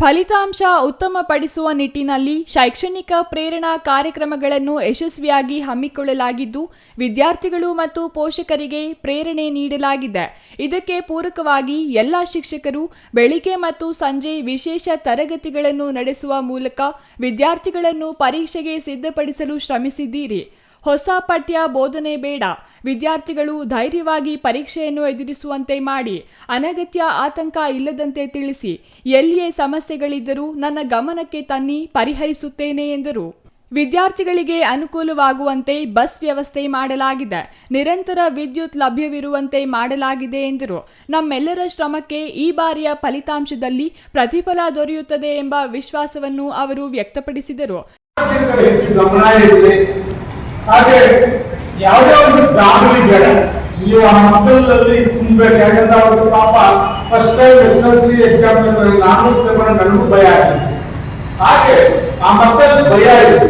ಫಲಿತಾಂಶ ಉತ್ತಮಪಡಿಸುವ ನಿಟ್ಟಿನಲ್ಲಿ ಶೈಕ್ಷಣಿಕ ಪ್ರೇರಣಾ ಕಾರ್ಯಕ್ರಮಗಳನ್ನು ಯಶಸ್ವಿಯಾಗಿ ಹಮ್ಮಿಕೊಳ್ಳಲಾಗಿದ್ದು, ವಿದ್ಯಾರ್ಥಿಗಳು ಮತ್ತು ಪೋಷಕರಿಗೆ ಪ್ರೇರಣೆ ನೀಡಲಾಗಿದೆ. ಇದಕ್ಕೆ ಪೂರಕವಾಗಿ ಎಲ್ಲ ಶಿಕ್ಷಕರು ಬೆಳಿಗ್ಗೆ ಮತ್ತು ಸಂಜೆ ವಿಶೇಷ ತರಗತಿಗಳನ್ನು ನಡೆಸುವ ಮೂಲಕ ವಿದ್ಯಾರ್ಥಿಗಳನ್ನು ಪರೀಕ್ಷೆಗೆ ಸಿದ್ಧಪಡಿಸಲು ಶ್ರಮಿಸಿದ್ದೀರಿ. ಹೊಸ ಪಠ್ಯ ಬೋಧನೆ ಬೇಡ, ವಿದ್ಯಾರ್ಥಿಗಳು ಧೈರ್ಯವಾಗಿ ಪರೀಕ್ಷೆಯನ್ನು ಎದುರಿಸುವಂತೆ ಮಾಡಿ, ಅನಗತ್ಯ ಆತಂಕ ಇಲ್ಲದಂತೆ ತಿಳಿಸಿ, ಎಲ್ಲಿಯೇ ಸಮಸ್ಯೆಗಳಿದ್ದರೂ ನನ್ನ ಗಮನಕ್ಕೆ ತನ್ನಿ, ಪರಿಹರಿಸುತ್ತೇನೆ ಎಂದರು. ವಿದ್ಯಾರ್ಥಿಗಳಿಗೆ ಅನುಕೂಲವಾಗುವಂತೆ ಬಸ್ ವ್ಯವಸ್ಥೆ ಮಾಡಲಾಗಿದೆ, ನಿರಂತರ ವಿದ್ಯುತ್ ಲಭ್ಯವಿರುವಂತೆ ಮಾಡಲಾಗಿದೆ ಎಂದರು. ನಮ್ಮೆಲ್ಲರ ಶ್ರಮಕ್ಕೆ ಈ ಬಾರಿಯ ಫಲಿತಾಂಶದಲ್ಲಿ ಪ್ರತಿಫಲ ದೊರೆಯುತ್ತದೆ ಎಂಬ ವಿಶ್ವಾಸವನ್ನು ಅವರು ವ್ಯಕ್ತಪಡಿಸಿದರು. ಹಾಗೆ ಯಾವುದೇ ಒಂದು ಗಾಬರಿ ಬೇಡ, ನೀವು ಆ ಮಕ್ಕಳಲ್ಲಿ ತುಂಬಬೇಕು. ಯಾಕಂದ್ರೆ ಅವ್ರಿಗೆ ಪಾಪ ಫಸ್ಟ್ ಟೈಮ್ SLC ಎಕ್ಸಾಮ್ ನಾನು ನನಗೂ ಭಯ ಆಗಿತ್ತು. ಹಾಗೆ ಆ ಮಕ್ಕಳಿಗೆ ಭಯ ಇದೆ.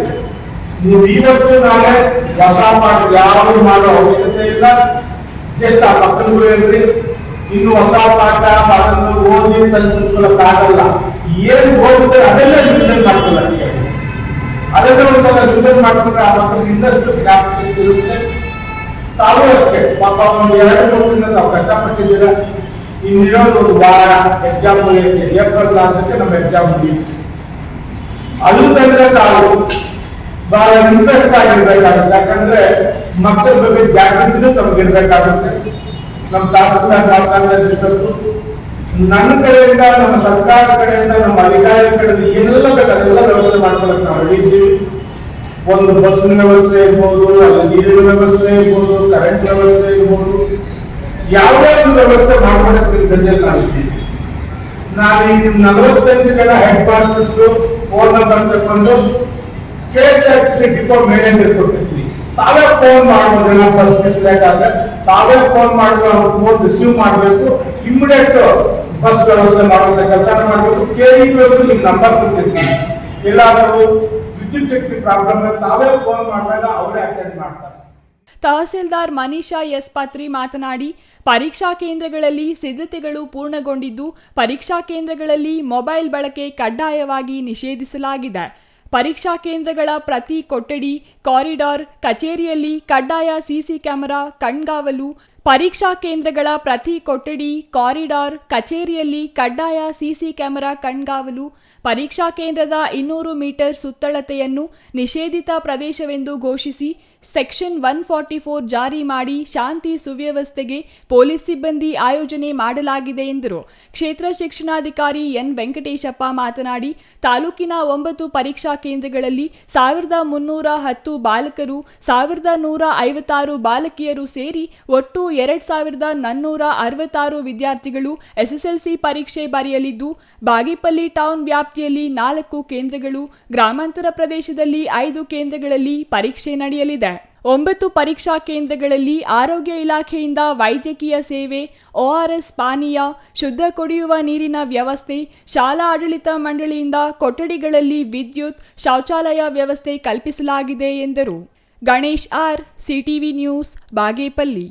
ನೀವು ಇವತ್ತು ನಾಳೆ ಹೊಸ ಪಾಠ ಯಾವುದು ಮಾಡೋ ಅವಶ್ಯಕತೆ ಇಲ್ಲ. ಜಸ್ಟ್ ಆ ಮಕ್ಕಳಿಗೂ ಹೇಳ್ರಿ, ಇನ್ನು ಹೊಸ ಪಾಠ ಅದನ್ನು ಓದಿ ತಲುಪಿಸ್ಕೊಳ್ಳೋಕ್ಕಾಗಲ್ಲ. ಏನ್ ಓದಿದ್ರೆ ಅದನ್ನೇ ರಿವಿಷನ್ ಮಾಡ್ಕೊಳ್ಳ, ಅದನ್ನ ಒಂದ್ಸಲ ರಿವಿಷನ್ ಮಾಡ್ಕೊಂಡ್ರೆ ಆ ಮಕ್ಕಳಿಗೆ ಇನ್ನಷ್ಟು ಜ್ಞಾಪಕಶಕ್ತಿ ಇರುತ್ತೆ. ತಾವು ಅಷ್ಟೇ ಪಾಪ ಒಂದು 2-3 ದಿನ ನಾವು ಕಷ್ಟಪಟ್ಟಿದ್ದೀರ. ಇನ್ನಿರೋದು ಒಂದು ವಾರ ಎಕ್ಸಾಮ್ ಮುಗಿಯುತ್ತೆ. ಏಪ್ರಿಲ್ 4ಕ್ಕೆ ನಮ್ಮ ಎಕ್ಸಾಮ್ ಮುಗಿಯುತ್ತೆ. ಅದು ತಂದ್ರೆ ತಾವು ಬಹಳ ಇಂಟ್ರೆಸ್ಟ್ ಆಗಿರ್ಬೇಕಾಗುತ್ತೆ. ಯಾಕಂದ್ರೆ ಮಕ್ಕಳ ಬಗ್ಗೆ ಜಾಗೃತಿನೂ ತಮಗಿರ್ಬೇಕಾಗುತ್ತೆ. ನಮ್ಮ ತಹಸೀಲ್ದಾರ್ ಮಾತನಾಡಿದಷ್ಟು ನನ್ನ ಕಡೆಯಿಂದ, ನಮ್ಮ ಸರ್ಕಾರದ ಕಡೆಯಿಂದ, ನಮ್ಮ ಅಧಿಕಾರಿಗಳ ಕಡೆಯಿಂದ ಏನೆಲ್ಲ ಬೇಕು ಅದೆಲ್ಲ ವ್ಯವಸ್ಥೆ ಮಾಡ್ಕೊಳ್ಳೋಕೆ ನಾವು ಹೇಳಿದ್ದೀವಿ. ಒಂದು ಬಸ್ಸಿನ ವ್ಯವಸ್ಥೆ ಇರ್ಬೋದು, ಅದು ನೀರಿನ ವ್ಯವಸ್ಥೆ ಇರ್ಬೋದು, ಕರೆಂಟ್ ವ್ಯವಸ್ಥೆ ಇರ್ಬೋದು, ಯಾವುದೇ ಒಂದು ವ್ಯವಸ್ಥೆ ಮಾಡ್ಕೊಳ್ಳೋಕೆ ಗಂಜಲ್ಲಿ ನಾವಿದ್ದೀವಿ. ನಾವೀಗ 45 ಜನ ಹೆಡ್ ಮಾಸ್ಟರ್ಸ್ ಫೋನ್ ನಂಬರ್ ತಗೊಂಡು KSRTC ಡಿಪೋ ಮ್ಯಾನೇಜರ್ ಕೊಟ್ಟಿರ್ತೀವಿ. ತಾವೇ ಫೋನ್ ಮಾಡ್ಬೋದಿಲ್ಲ, ಬಸ್ ಮಿಸ್ ಲೇಟ್ ಆದ್ರೆ ತಾವೇ ಫೋನ್ ಮಾಡಿ ಅವ್ರ ಫೋನ್ ರಿಸೀವ್ ಮಾಡಬೇಕು. ಇಮಿಡಿಯೇಟ್ ಬಸ್ ವ್ಯವಸ್ಥೆ ಮಾಡುವಂತ ಕೆಲಸ ಮಾಡಬೇಕು. KEP ನಿಮ್ಗೆ ನಂಬರ್ ಕೊಟ್ಟಿರ್ತೀವಿ. ಎಲ್ಲಾದರೂ ವಿದ್ಯುತ್ ಶಕ್ತಿ ಪ್ರಾಬ್ಲಮ್ ತಾವೇ ಫೋನ್ ಮಾಡಿದಾಗ ಅವರೇ ಅಟೆಂಡ್ ಮಾಡ್ತಾರೆ. ತಹಸೀಲ್ದಾರ್ ಮನೀಷಾ ಎಸ್ ಪತ್ರಿ ಮಾತನಾಡಿ, ಪರೀಕ್ಷಾ ಕೇಂದ್ರಗಳಲ್ಲಿ ಸಿದ್ಧತೆಗಳು ಪೂರ್ಣಗೊಂಡಿದ್ದು, ಪರೀಕ್ಷಾ ಕೇಂದ್ರಗಳಲ್ಲಿ ಮೊಬೈಲ್ ಬಳಕೆ ಕಡ್ಡಾಯವಾಗಿ ನಿಷೇಧಿಸಲಾಗಿದೆ. ಪರೀಕ್ಷಾ ಕೇಂದ್ರಗಳ ಪ್ರತಿ ಕೊಠಡಿ, ಕಾರಿಡಾರ್, ಕಚೇರಿಯಲ್ಲಿ ಕಡ್ಡಾಯ ಸಿಸಿ ಕ್ಯಾಮೆರಾ ಕಣ್ಗಾವಲು. ಪರೀಕ್ಷಾ ಕೇಂದ್ರಗಳ ಪ್ರತಿ ಕೊಠಡಿ, ಕಾರಿಡಾರ್, ಕಚೇರಿಯಲ್ಲಿ ಕಡ್ಡಾಯ ಸಿಸಿ ಕ್ಯಾಮೆರಾ ಕಣ್ಗಾವಲು. ಪರೀಕ್ಷಾ ಕೇಂದ್ರದ 200 ಮೀಟರ್ ಸುತ್ತಳತೆಯನ್ನು ನಿಷೇಧಿತ ಪ್ರದೇಶವೆಂದು ಘೋಷಿಸಿ ಸೆಕ್ಷನ್ 144 ಜಾರಿ ಮಾಡಿ ಶಾಂತಿ ಸುವ್ಯವಸ್ಥೆಗೆ ಪೊಲೀಸ್ ಸಿಬ್ಬಂದಿ ಆಯೋಜನೆ ಮಾಡಲಾಗಿದೆ ಎಂದರು. ಕ್ಷೇತ್ರ ಶಿಕ್ಷಣಾಧಿಕಾರಿ ಎನ್ ವೆಂಕಟೇಶಪ್ಪ ಮಾತನಾಡಿ, ತಾಲೂಕಿನ 9 ಪರೀಕ್ಷಾ ಕೇಂದ್ರಗಳಲ್ಲಿ 1310 ಬಾಲಕರು, 1156 ಬಾಲಕಿಯರು ಸೇರಿ ಒಟ್ಟು 2466 ವಿದ್ಯಾರ್ಥಿಗಳು SSLC ಪರೀಕ್ಷೆ ಬರೆಯಲಿದ್ದು, ಬಾಗೇಪಲ್ಲಿ ಟೌನ್ ವ್ಯಾಪ್ತಿಯಲ್ಲಿ 4 ಕೇಂದ್ರಗಳು, ಗ್ರಾಮಾಂತರ ಪ್ರದೇಶದಲ್ಲಿ 5 ಕೇಂದ್ರಗಳಲ್ಲಿ ಪರೀಕ್ಷೆ ನಡೆಯಲಿದೆ. 9 ಪರೀಕ್ಷಾ ಕೇಂದ್ರಗಳಲ್ಲಿ ಆರೋಗ್ಯ ಇಲಾಖೆಯಿಂದ ವೈದ್ಯಕೀಯ ಸೇವೆ, ORS ಪಾನೀಯ, ಶುದ್ಧ ಕುಡಿಯುವ ನೀರಿನ ವ್ಯವಸ್ಥೆ, ಶಾಲಾ ಆಡಳಿತ ಮಂಡಳಿಯಿಂದ ಕೊಠಡಿಗಳಲ್ಲಿ ವಿದ್ಯುತ್, ಶೌಚಾಲಯ ವ್ಯವಸ್ಥೆ ಕಲ್ಪಿಸಲಾಗಿದೆ ಎಂದರು. Ganesh R, CTV news, Bagepalli.